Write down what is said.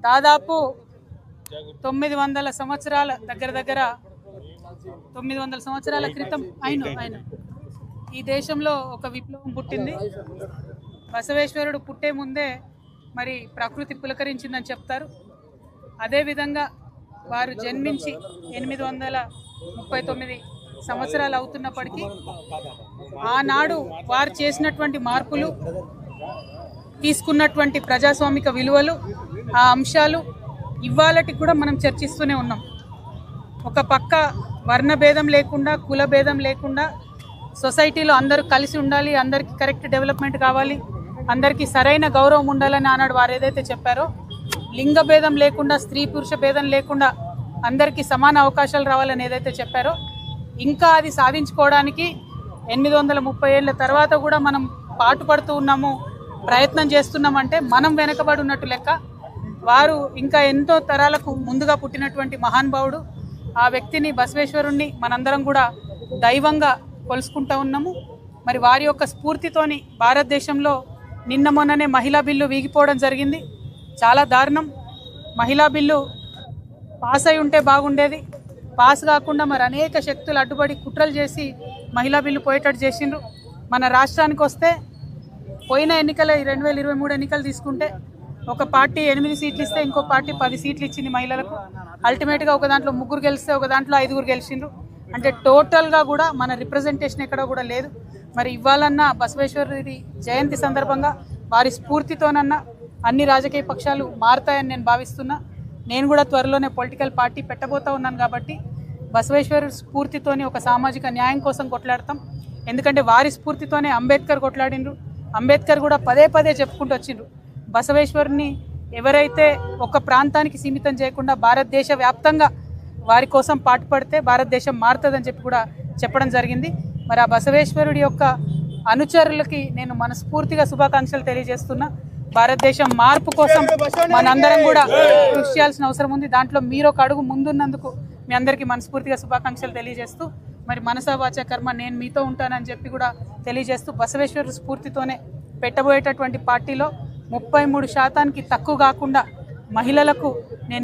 దాదాపు 900 సంవత్సరాల దగ్గర 900 సంవత్సరాల క్రితం అయిన ఈ దేశంలో ఒక విప్లవం పుట్టింది. బసవేశ్వరుడు పుట్టే ముందే మరి ప్రకృతి పులకరించిందని చెప్తారు. అదేవిధంగా వారు జన్మించి 839 సంవత్సరాలు అవుతున్నప్పటికీ ఆనాడు వారు చేసినటువంటి మార్పులు, తీసుకున్నటువంటి ప్రజాస్వామిక విలువలు, ఆ అంశాలు ఇవాళటి కూడా మనం చర్చిస్తూనే ఉన్నాం. ఒక పక్క వర్ణ భేదం లేకుండా, కుల భేదం లేకుండా సొసైటీలో అందరూ కలిసి ఉండాలి, అందరికీ కరెక్ట్ డెవలప్మెంట్ కావాలి, అందరికీ సరైన గౌరవం ఉండాలని ఆనాడు వారు ఏదైతే చెప్పారో, లింగ భేదం లేకుండా, స్త్రీ పురుష భేదం లేకుండా అందరికీ సమాన అవకాశాలు రావాలని ఏదైతే చెప్పారో, ఇంకా అది సాధించుకోవడానికి 830 ఏళ్ళ తర్వాత కూడా మనం పాటుపడుతూ ఉన్నాము, ప్రయత్నం చేస్తున్నామంటే మనం వెనకబడి ఉన్నట్టు లెక్క. వారు ఇంకా ఎంతో తరాలకు ముందుగా పుట్టినటువంటి మహానుభావుడు. ఆ వ్యక్తిని, బసవేశ్వరుణ్ణి మనందరం కూడా దైవంగా కొలుసుకుంటూ ఉన్నాము. మరి వారి యొక్క స్ఫూర్తితోని భారతదేశంలో నిన్న మొన్ననే మహిళా బిల్లు వీగిపోవడం జరిగింది. చాలా దారుణం. మహిళా బిల్లు పాస్ అయి ఉంటే బాగుండేది. పాస్ కాకుండా మరి అనేక శక్తులు అడ్డుపడి కుట్రలు చేసి మహిళా బిల్లు పోయేటట్టు చేసిండ్రు. మన రాష్ట్రానికి వస్తే పోయిన ఎన్నికల 2023 ఎన్నికలు తీసుకుంటే ఒక పార్టీ 8 సీట్లు ఇస్తే ఇంకో పార్టీ 10 సీట్లు ఇచ్చింది మహిళలకు. అల్టిమేట్గా ఒక దాంట్లో 3 గెలిస్తే ఒక దాంట్లో 5 గెలిచిండ్రు. అంటే టోటల్గా కూడా మన రిప్రజెంటేషన్ ఎక్కడ కూడా లేదు. మరి ఇవ్వాలన్నా బసవేశ్వరుడి జయంతి సందర్భంగా వారి స్ఫూర్తితోనన్నా అన్ని రాజకీయ పక్షాలు మారుతాయని నేను భావిస్తున్నా. నేను కూడా త్వరలోనే పొలిటికల్ పార్టీ పెట్టబోతా ఉన్నాను కాబట్టి బసవేశ్వరుడి స్ఫూర్తితోని ఒక సామాజిక న్యాయం కోసం కొట్లాడతాం. ఎందుకంటే వారి స్ఫూర్తితోనే అంబేద్కర్ కొట్లాడిండ్రు. అంబేద్కర్ కూడా పదే చెప్పుకుంటూ వచ్చిండ్రు, బసవేశ్వరుని ఎవరైతే ఒక ప్రాంతానికి సీమితం చేయకుండా భారతదేశ వ్యాప్తంగా వారి కోసం పాటుపడితే భారతదేశం మారుతుందని చెప్పి కూడా చెప్పడం జరిగింది. మరి ఆ బసవేశ్వరుడి యొక్క అనుచరులకి నేను మనస్ఫూర్తిగా శుభాకాంక్షలు తెలియజేస్తున్నా. భారతదేశం మార్పు కోసం మనందరం కూడా కృషి చేయాల్సిన అవసరం ఉంది. దాంట్లో మీరు ఒక అడుగు ముందున్నందుకు మీ అందరికీ మనస్ఫూర్తిగా శుభాకాంక్షలు తెలియజేస్తూ, మరి మనసా వాచ కర్మ నేను మీతో ఉంటానని చెప్పి కూడా తెలియజేస్తూ, బసవేశ్వరుడి స్ఫూర్తితోనే పెట్టబోయేటటువంటి పార్టీలో 33% తక్కువ కాకుండా మహిళలకు నేను